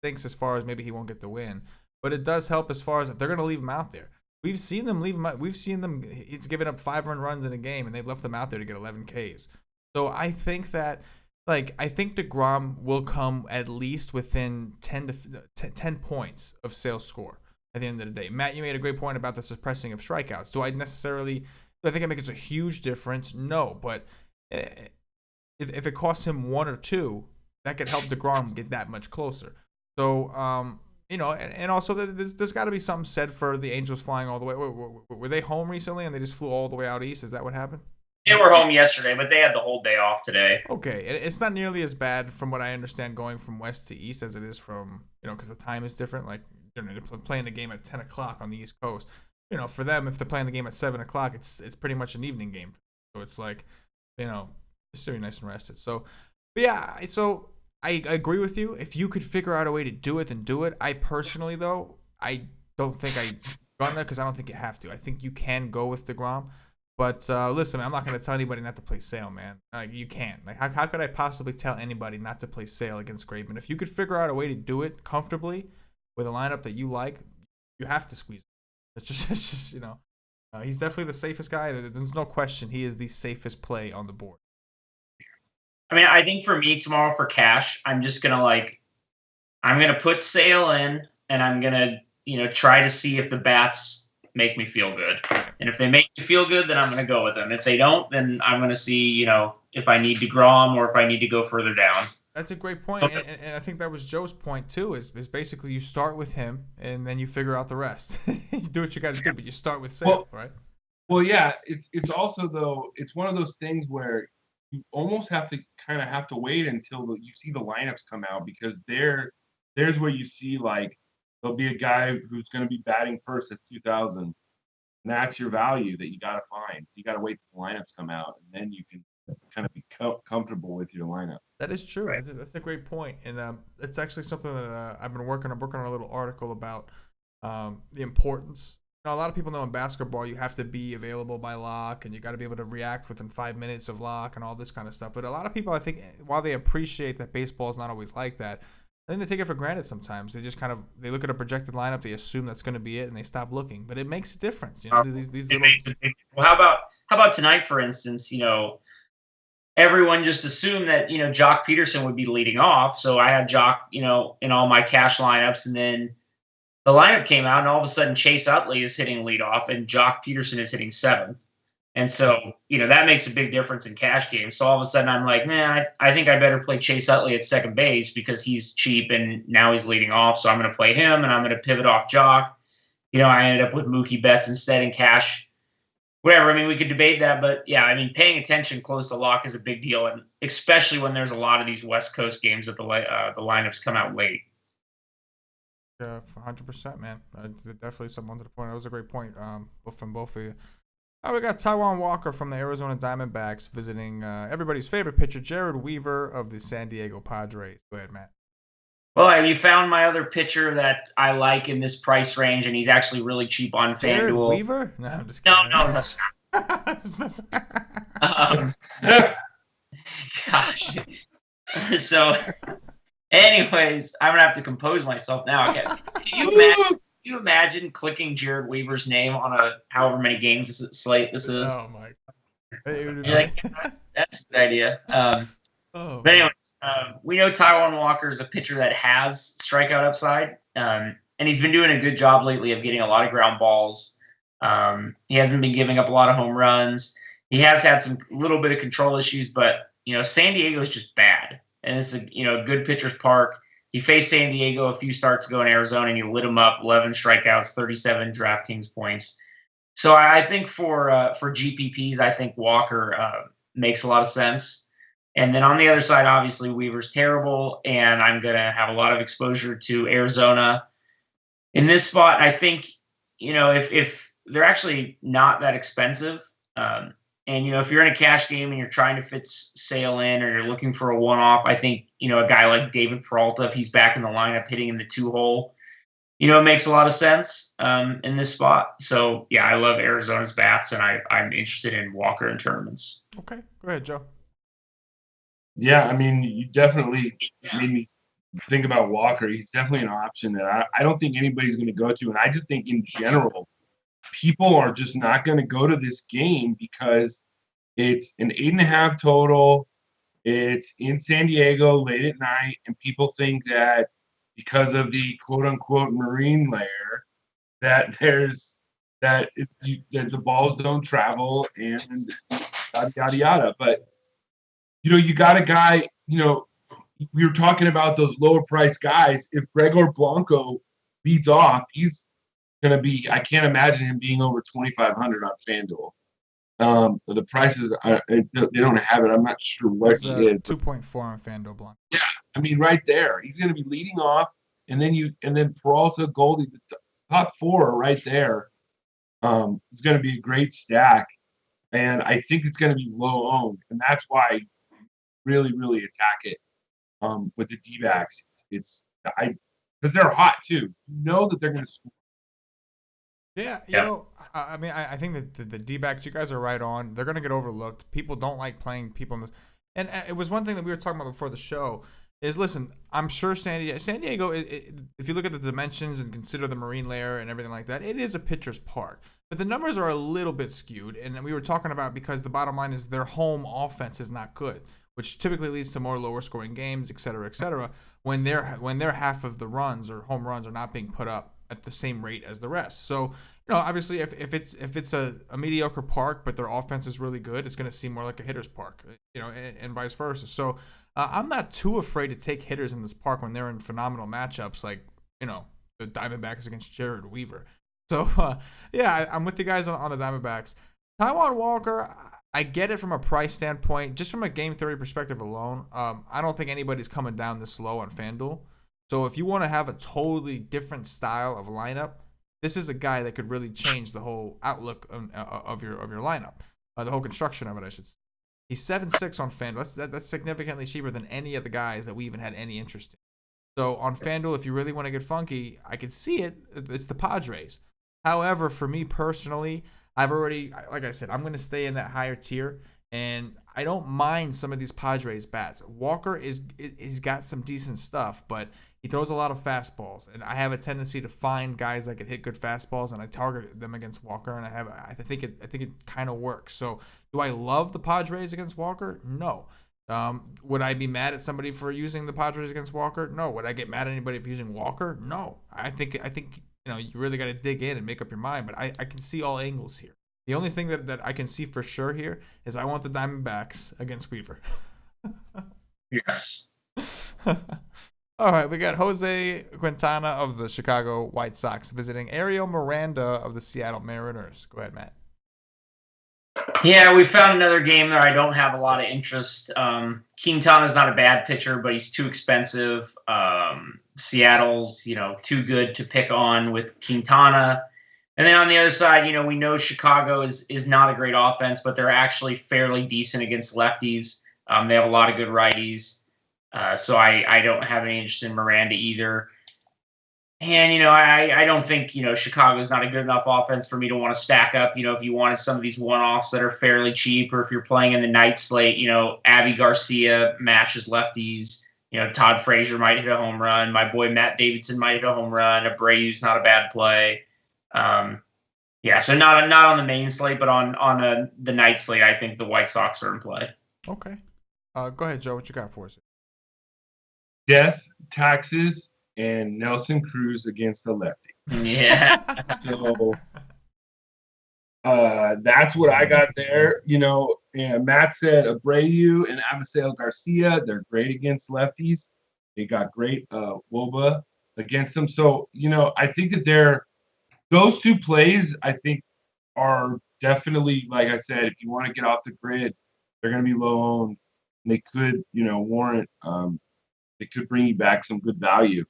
thinks as far as maybe he won't get the win, but it does help as far as they're going to leave him out there. We've seen them leave him out. We've seen them. He's given up 5 runs in a game, and they've left him out there to get 11 Ks. So I think that, I think DeGrom will come at least within 10 points of Sale's score at the end of the day. Matt, you made a great point about the suppressing of strikeouts. Do I think it makes a huge difference? No, but if it costs him 1 or 2, that could help DeGrom get that much closer. So, and also there's got to be something said for the Angels flying all the way. Were they home recently and they just flew all the way out east? Is that what happened? They were home yesterday, but they had the whole day off today. Okay, it's not nearly as bad from what I understand going from west to east as it is from, because the time is different. Like, they're playing the game at 10 o'clock on the East Coast. For them, if they're playing the game at 7 o'clock, it's pretty much an evening game. So it's like, it's still nice and rested. So, but yeah, so I agree with you. If you could figure out a way to do it, then do it. I personally, though, I don't think I'm gonna, because I don't think you have to. I think you can go with DeGrom. But listen, man, I'm not going to tell anybody not to play Sale, man. You can't. How could I possibly tell anybody not to play Sale against Graveman? If you could figure out a way to do it comfortably with a lineup that you like, you have to squeeze it. It's just he's definitely the safest guy. There's no question he is the safest play on the board. I mean, I think for me tomorrow for cash, I'm just going to I'm going to put Sale in, and I'm going to, try to see if the bats make me feel good. And if they make me feel good, then I'm going to go with them. If they don't, then I'm going to see, if I need DeGrom or if I need to go further down. That's a great point. And I think that was Joe's point too, is basically you start with him and then you figure out the rest. You do what you got to do, but you start with Sale, right? Well, yeah, it's also, though, it's one of those things where you almost have to wait until you see the lineups come out, because there's where you see, there'll be a guy who's going to be batting first. That's 2,000. And that's your value that you got to find. You got to wait till the lineups come out, and then you can kind of be comfortable with your lineup. That is true. Right. That's a great point. And it's actually something that I'm working on a little article about the importance. A lot of people know in basketball you have to be available by lock, and you got to be able to react within 5 minutes of lock and all this kind of stuff. But a lot of people, I think, while they appreciate that baseball is not always like that, I think they take it for granted sometimes. They just they look at a projected lineup, they assume that's going to be it, and they stop looking. But it makes a difference. These little... Well, how about tonight, for instance? Everyone just assumed that Jock Peterson would be leading off, so I had Jock, in all my cash lineups, and then the lineup came out, and all of a sudden Chase Utley is hitting leadoff, and Jock Peterson is hitting 7th. And so, that makes a big difference in cash games. So all of a sudden I'm like, man, I think I better play Chase Utley at second base because he's cheap and now he's leading off. So I'm going to play him, and I'm going to pivot off Jock. I ended up with Mookie Betts instead in cash. Whatever. I mean, we could debate that, but yeah, I mean, paying attention close to lock is a big deal, and especially when there's a lot of these West Coast games that the lineups come out late. Yeah, 100%, man. Definitely something to the point. That was a great point from both of you. We got Taijuan Walker from the Arizona Diamondbacks visiting everybody's favorite pitcher, Jared Weaver of the San Diego Padres. Go ahead, Matt. Well, you found my other pitcher that I like in this price range, and he's actually really cheap on FanDuel. Jared Weaver? No, I'm just kidding. No. Gosh. So, anyways, I'm going to have to compose myself now. Okay. Can you imagine clicking Jared Weaver's name on however many games slate this is? Oh, my God. That's a good idea. But anyways, we know Taijuan Walker is a pitcher that has strikeout upside, and he's been doing a good job lately of getting a lot of ground balls. He hasn't been giving up a lot of home runs. He has had some little bit of control issues, but San Diego is just bad, and it's a good pitcher's park. He faced San Diego a few starts ago in Arizona, and he lit him up, 11 strikeouts, 37 DraftKings points. So I think for GPPs, I think Walker makes a lot of sense. And then on the other side, obviously, Weaver's terrible, and I'm going to have a lot of exposure to Arizona. In this spot, I think, if they're actually not that expensive, and, if you're in a cash game and you're trying to fit Sale in, or you're looking for a one-off, I think, a guy like David Peralta, if he's back in the lineup hitting in the 2-hole, it makes a lot of sense in this spot. So, yeah, I love Arizona's bats, and I'm interested in Walker in tournaments. Okay, go ahead, Joe. Yeah, I mean, you definitely made me think about Walker. He's definitely an option that I don't think anybody's going to go to. And I just think in general, people are just not going to go to this game because it's an 8.5 total. It's in San Diego late at night, and people think that because of the quote unquote marine layer, that that the balls don't travel and yada yada yada. But you got a guy. We were talking about those lower price guys. If Gregor Blanco leads off, he's going to be. I can't imagine him being over 2,500 on FanDuel. The prices they don't have it. I'm not sure what he is. 2.4 on FanDuel Blanc. Yeah, I mean, right there, he's going to be leading off, and then Peralta, Goldie, the top four are right there. It's going to be a great stack, and I think it's going to be low owned, and that's why I really, really attack it with the D-backs. Because they're hot too. You know that they're going to score. Yeah, I mean, I think that the D-backs, you guys are right on. They're going to get overlooked. People don't like playing people in this. And it was one thing that we were talking about before the show is, listen, I'm sure San Diego, if you look at the dimensions and consider the marine layer and everything like that, it is a pitcher's park. But the numbers are a little bit skewed. And we were talking about because the bottom line is their home offense is not good, which typically leads to more lower scoring games, et cetera, when their half of the runs or home runs are not being put up at the same rate as the rest. So, obviously if it's a mediocre park, but their offense is really good, it's going to seem more like a hitter's park, and vice versa. So I'm not too afraid to take hitters in this park when they're in phenomenal matchups like, the Diamondbacks against Jared Weaver. So, I'm with you guys on the Diamondbacks. Taijuan Walker, I get it from a price standpoint. Just from a game theory perspective alone, I don't think anybody's coming down this low on FanDuel. So if you want to have a totally different style of lineup, this is a guy that could really change the whole outlook of your lineup, the whole construction of it, I should say. He's 7.6 on FanDuel. That's significantly cheaper than any of the guys that we even had any interest in. So on FanDuel, if you really want to get funky, I can see it. It's the Padres. However, for me personally, I've already, like I said, I'm going to stay in that higher tier, and I don't mind some of these Padres bats. Walker he's got some decent stuff, but he throws a lot of fastballs, and I have a tendency to find guys that can hit good fastballs, and I target them against Walker, and I think it kind of works. So, do I love the Padres against Walker? No. Would I be mad at somebody for using the Padres against Walker? No. Would I get mad at anybody for using Walker? No. I think you really got to dig in and make up your mind, but I can see all angles here. The only thing that I can see for sure here is I want the Diamondbacks against Weaver. Yes. All right, we got Jose Quintana of the Chicago White Sox visiting Ariel Miranda of the Seattle Mariners. Go ahead, Matt. Yeah, we found another game there I don't have a lot of interest. Quintana's not a bad pitcher, but he's too expensive. Seattle's, too good to pick on with Quintana. And then on the other side, we know Chicago is not a great offense, but they're actually fairly decent against lefties. They have a lot of good righties. So I don't have any interest in Miranda either. And, I don't think, Chicago's not a good enough offense for me to want to stack up. If you wanted some of these one-offs that are fairly cheap, or if you're playing in the night slate, Abby Garcia mashes lefties. Todd Frazier might hit a home run. My boy Matt Davidson might hit a home run. Abreu's not a bad play. So not on the main slate, but on the night slate, I think the White Sox are in play. Okay. Go ahead, Joe. What you got for us? Death, taxes, and Nelson Cruz against the lefty. Yeah. So that's what I got there. And Matt said Abreu and Abisail Garcia, they're great against lefties. They got great WOBA against them. So, I think that those two plays, I think, are definitely, like I said, if you want to get off the grid, they're going to be low owned. They could, warrant, they could bring you back some good value.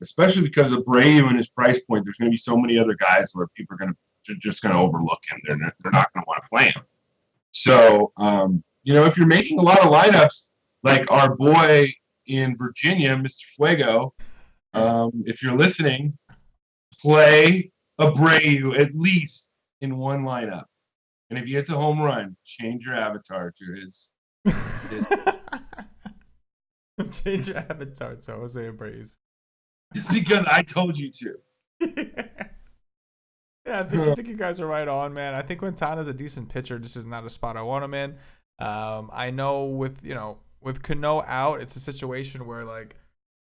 Especially because of Abreu and his price point, there's going to be so many other guys where people are just going to overlook him. They're not going to want to play him. So, if you're making a lot of lineups, like our boy in Virginia, Mr. Fuego, If you're listening, play Abreu at least in one lineup. And if you hit a home run, change your avatar to his. Change your avatar to Jose Abreu. Just because I told you to. Yeah, I think you guys are right on, man. I think Quintana's a decent pitcher. This is not a spot I want him in. I know with Cano out, it's a situation where like,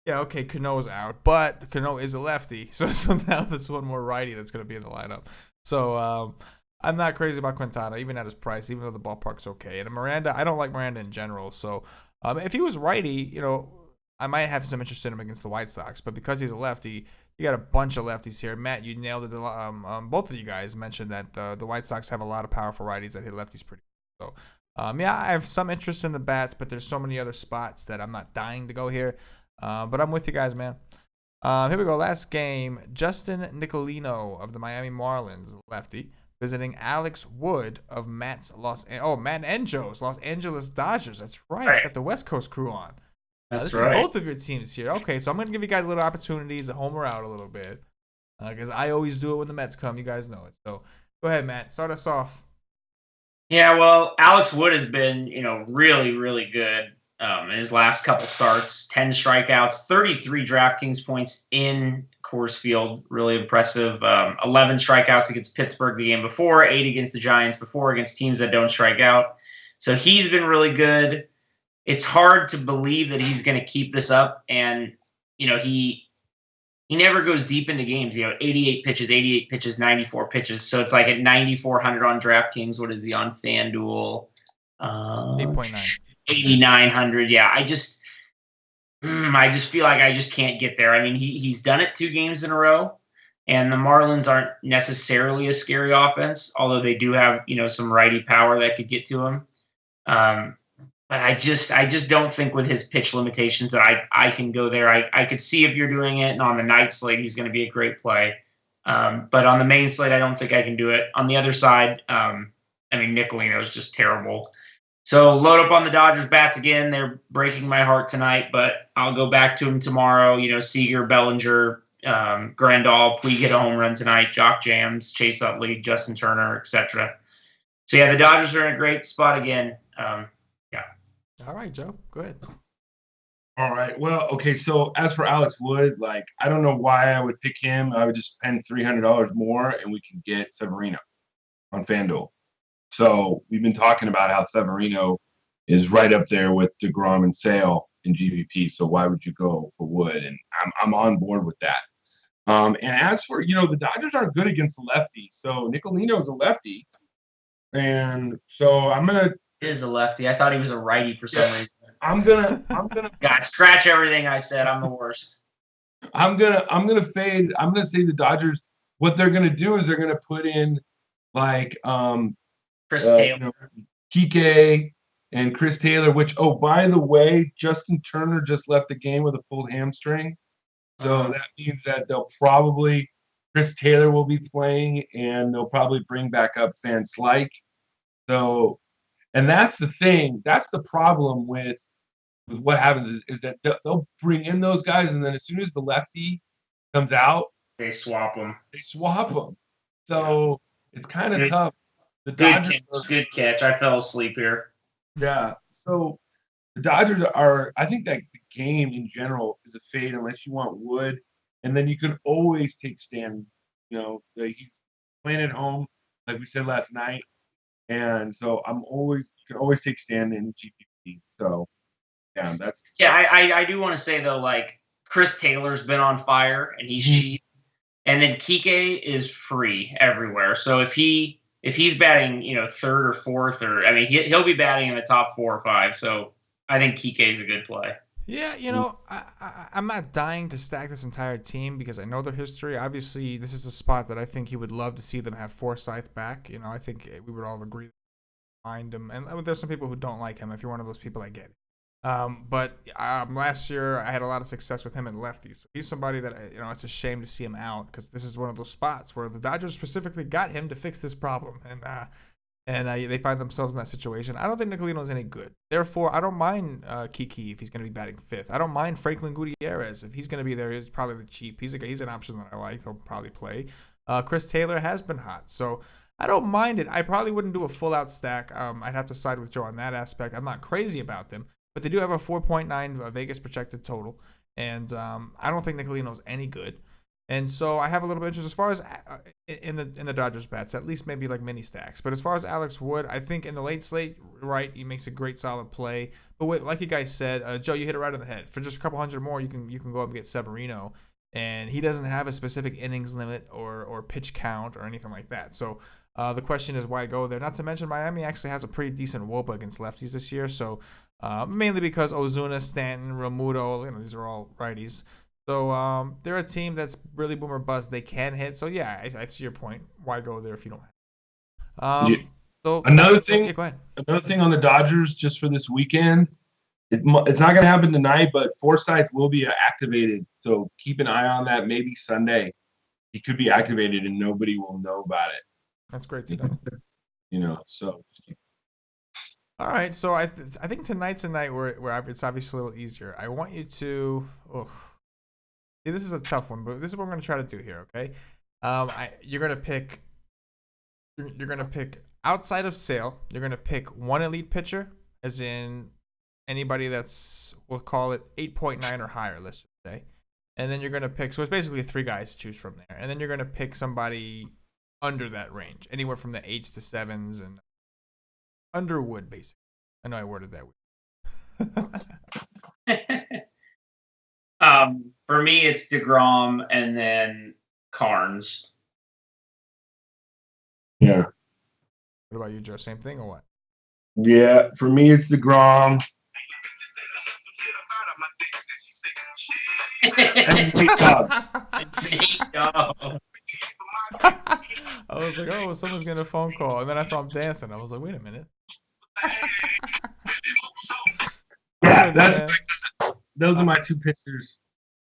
yeah, okay, Cano's out, but Cano is a lefty, so now there's one more righty that's going to be in the lineup. So I'm not crazy about Quintana, even at his price, even though the ballpark's okay. And Miranda, I don't like Miranda in general. So if he was righty, I might have some interest in him against the White Sox. But because he's a lefty, you got a bunch of lefties here. Matt, you nailed it. Both of you guys mentioned that the White Sox have a lot of powerful righties that hit lefties pretty good. So, yeah, I have some interest in the bats, but there's so many other spots that I'm not dying to go here. But I'm with you guys, man. Here we go. Last game. Justin Nicolino of the Miami Marlins, lefty, visiting Alex Wood of Matt and Joe's Los Angeles Dodgers. That's right. Got the West Coast crew on. That's right. Is both of your teams here. Okay, so I'm going to give you guys a little opportunity to homer out a little bit. Because I always do it when the Mets come. You guys know it. So go ahead, Matt. Start us off. Yeah, well, Alex Wood has been, really, really good in his last couple starts. 10 strikeouts, 33 DraftKings points in Coors Field. Really impressive. 11 strikeouts against Pittsburgh the game before, 8 against the Giants before, against teams that don't strike out. So he's been really good. It's hard to believe that he's going to keep this up. And, he never goes deep into games. 88 pitches, 94 pitches. So it's like at 9,400 on DraftKings. What is he on FanDuel? 8.9. 8,900. Yeah, I just feel like I just can't get there. I mean, he's done it 2 games in a row, and the Marlins aren't necessarily a scary offense, although they do have some righty power that could get to him. But I just don't think with his pitch limitations that I can go there. I could see if you're doing it, and on the night slate he's going to be a great play. But on the main slate, I don't think I can do it. On the other side, Nicolino is just terrible. So load up on the Dodgers bats again. They're breaking my heart tonight, but I'll go back to them tomorrow. Seager, Bellinger, Grandal, Puig hit a home run tonight. Jock Jams, Chase Utley, Justin Turner, etc. So yeah, the Dodgers are in a great spot again. All right, Joe, go ahead. All right. Well, okay. So as for Alex Wood, I don't know why I would pick him. I would just spend $300 more, and we can get Severino on FanDuel. So we've been talking about how Severino is right up there with DeGrom and Sale in GVP. So why would you go for Wood? And I'm on board with that. And as for the Dodgers aren't good against the lefty. So Nicolino is a lefty, and so I'm gonna. Is a lefty. I thought he was a righty for some reason. I'm gonna. God, scratch everything I said. I'm the worst. I'm gonna fade. I'm gonna say the Dodgers. What they're gonna do is they're gonna put in Chris Taylor, Kike, and Chris Taylor. Which by the way, Justin Turner just left the game with a pulled hamstring, so that means that Chris Taylor will be playing, and they'll probably bring back up Van Slyke. So. And that's the thing. That's the problem with what happens is that they'll bring in those guys, and then as soon as the lefty comes out, they swap them. So it's kind of tough. The Dodgers good catch. I fell asleep here. Yeah. So the Dodgers are. I think that the game in general is a fade unless you want Wood, and then you can always take Stan. He's playing at home, like we said last night. And so you can always take Stan in GPP. So yeah, I do want to say though, Chris Taylor's been on fire and he's cheap, and then Kike is free everywhere. So if he's batting, third or fourth, he'll be batting in the top 4 or 5. So I think Kike is a good play. Yeah, I'm not dying to stack this entire team because I know their history. Obviously, this is a spot that I think he would love to see them have Forsythe back. I think we would all agree behind him. And there's some people who don't like him. If you're one of those people, I get it. But last year, I had a lot of success with him in lefties. So he's somebody that, it's a shame to see him out because this is one of those spots where the Dodgers specifically got him to fix this problem. And and they find themselves in that situation. I don't think Nicolino's any good. Therefore, I don't mind Kiki if he's going to be batting fifth. I don't mind Franklin Gutierrez if he's going to be there. He's probably the cheap. He's an option that I like. He'll probably play. Chris Taylor has been hot, so I don't mind it. I probably wouldn't do a full out stack. I'd have to side with Joe on that aspect. I'm not crazy about them, but they do have a 4.9 Vegas projected total, and I don't think Nicolino's any good. And so I have a little bit of interest as far as in the Dodgers bats, at least maybe like mini stacks. But as far as Alex Wood, I think in the late slate, right, he makes a great solid play. But wait, like you guys said, Joe, you hit it right on the head. For just a couple hundred more, you can go up and get Severino, and he doesn't have a specific innings limit or pitch count or anything like that. So the question is why go there? Not to mention Miami actually has a pretty decent WOBA against lefties this year. So mainly because Ozuna, Stanton, Romuto, these are all righties. So they're a team that's really boom or bust. They can hit. So yeah, I see your point. Why go there if you don't have? Yeah. So another thing. Yeah, go ahead. Another thing on the Dodgers just for this weekend. It's not going to happen tonight, but Forsythe will be activated. So keep an eye on that. Maybe Sunday, he could be activated and nobody will know about it. That's great to know. So. All right. So I think tonight's a night where it's obviously a little easier. I want you to. See, this is a tough one, but this is what we're gonna try to do here, okay? You're gonna pick outside of Sale. You're gonna pick one elite pitcher, as in anybody that's, we'll call it 8.9 or higher, let's just say, and then you're gonna pick. So it's basically 3 guys to choose from there, and then you're gonna pick somebody under that range, anywhere from the 8s to 7s and under Wood, basically. I know I worded that weird. For me, it's DeGrom and then Carnes. Yeah. What about you, Joe? Same thing or what? Yeah, for me, it's DeGrom. I was like, oh, someone's getting a phone call. And then I saw him dancing. I was like, wait a minute. Yeah, those are my 2 pitchers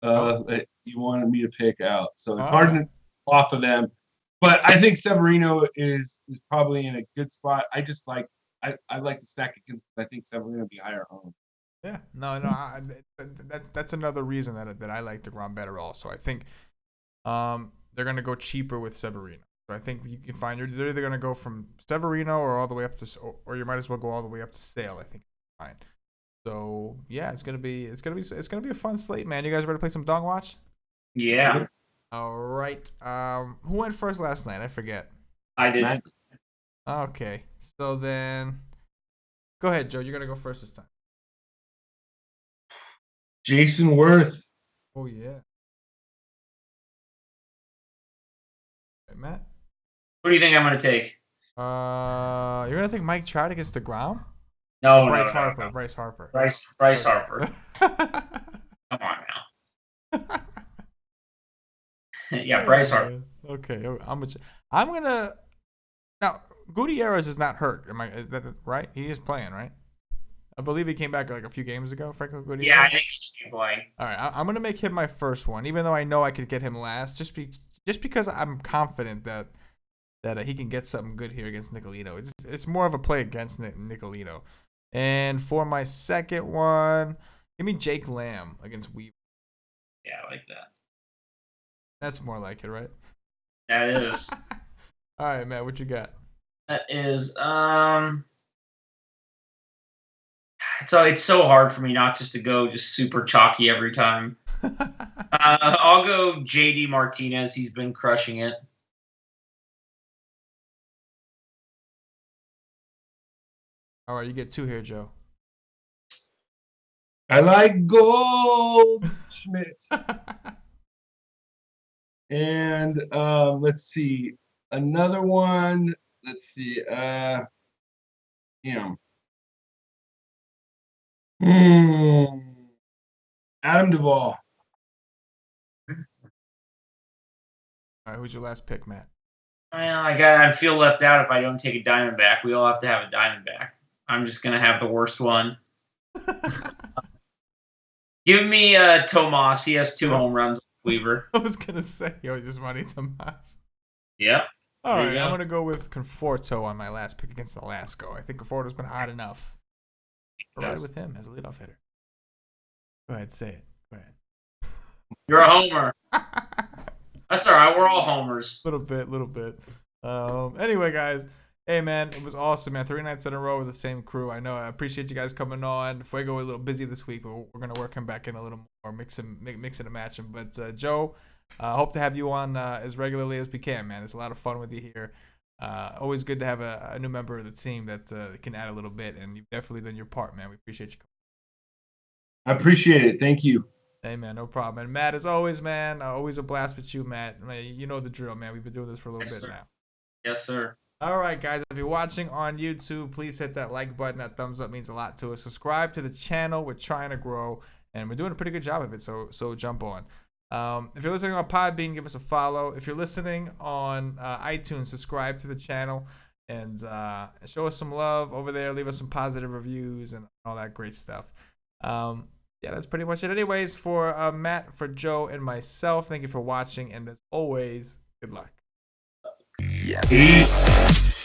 that you wanted me to pick out. So it's hard to off of them. But I think Severino is probably in a good spot. I just like to stack against. I think Severino would be higher home. Yeah, no, that's another reason that I like DeGrom better. Also, I think they're gonna go cheaper with Severino. So I think you can find they're either gonna go from Severino or all the way up to, or you might as well go all the way up to Sale. I think fine. So yeah, it's gonna be a fun slate, man. You guys ready to play some Dong Watch? Yeah. All right. Who went first last night? I forget. I did. Okay. So then, go ahead, Joe. You're gonna go first this time. Jason Worth. Oh yeah. Right, Matt. Who do you think I'm gonna take? You're gonna take Mike Trout against DeGrom? No, Bryce no, Harper. no. Bryce Harper. Bryce Harper. Come on now. Yeah, Bryce Harper. Okay, I'm gonna now. Gutierrez is not hurt. Is that right? He is playing, right? I believe he came back like a few games ago. Franco Gutierrez. Yeah, I think he's playing. All right, I'm gonna make him my first one, even though I know I could get him last, just because I'm confident that he can get something good here against Nicolino. It's more of a play against Nicolino. And for my second one, give me Jake Lamb against Weaver. Yeah, I like that. That's more like it, right? That is. All right, Matt, what you got? That is it's so hard for me not just to go just super chalky every time. I'll go JD Martinez. He's been crushing it. All right, you get 2 here, Joe. I like Goldschmidt. And let's see. Another one. Let's see. Adam Duvall. All right, who's your last pick, Matt? Well, I feel left out if I don't take a Diamondback. We all have to have a Diamondback. I'm just gonna have the worst one. Give me Tomas. He has 2 home runs with Weaver. I was gonna say, just money Tomas. Yep. All There you right, go. I'm gonna go with Conforto on my last pick against Alaska. I think Conforto's been hot enough. I'll ride Yes. with him as a leadoff hitter. Go ahead, say it. Go ahead. You're a homer. That's all right. We're all homers. Little bit. Anyway, guys. Hey, man, it was awesome, man. 3 nights in a row with the same crew. I know. I appreciate you guys coming on. Fuego a little busy this week, but we're gonna work him back in a little more, mixing and matching. But Joe, hope to have you on as regularly as we can, man. It's a lot of fun with you here. Always good to have a new member of the team that can add a little bit, and you've definitely done your part, man. We appreciate you. I appreciate it. Thank you. Hey, man, no problem. And Matt, as always, man, always a blast with you, Matt. Man, you know the drill, man. We've been doing this for a little Yes, bit sir. now. Yes, sir. All right, guys. If you're watching on YouTube, please hit that like button. That thumbs up means a lot to us. Subscribe to the channel. We're trying to grow, and we're doing a pretty good job of it. So jump on. If you're listening on Podbean, give us a follow. If you're listening on iTunes, subscribe to the channel and show us some love over there. Leave us some positive reviews and all that great stuff. Yeah, that's pretty much it. Anyways, for Matt, for Joe, and myself, thank you for watching. And as always, good luck. Peace.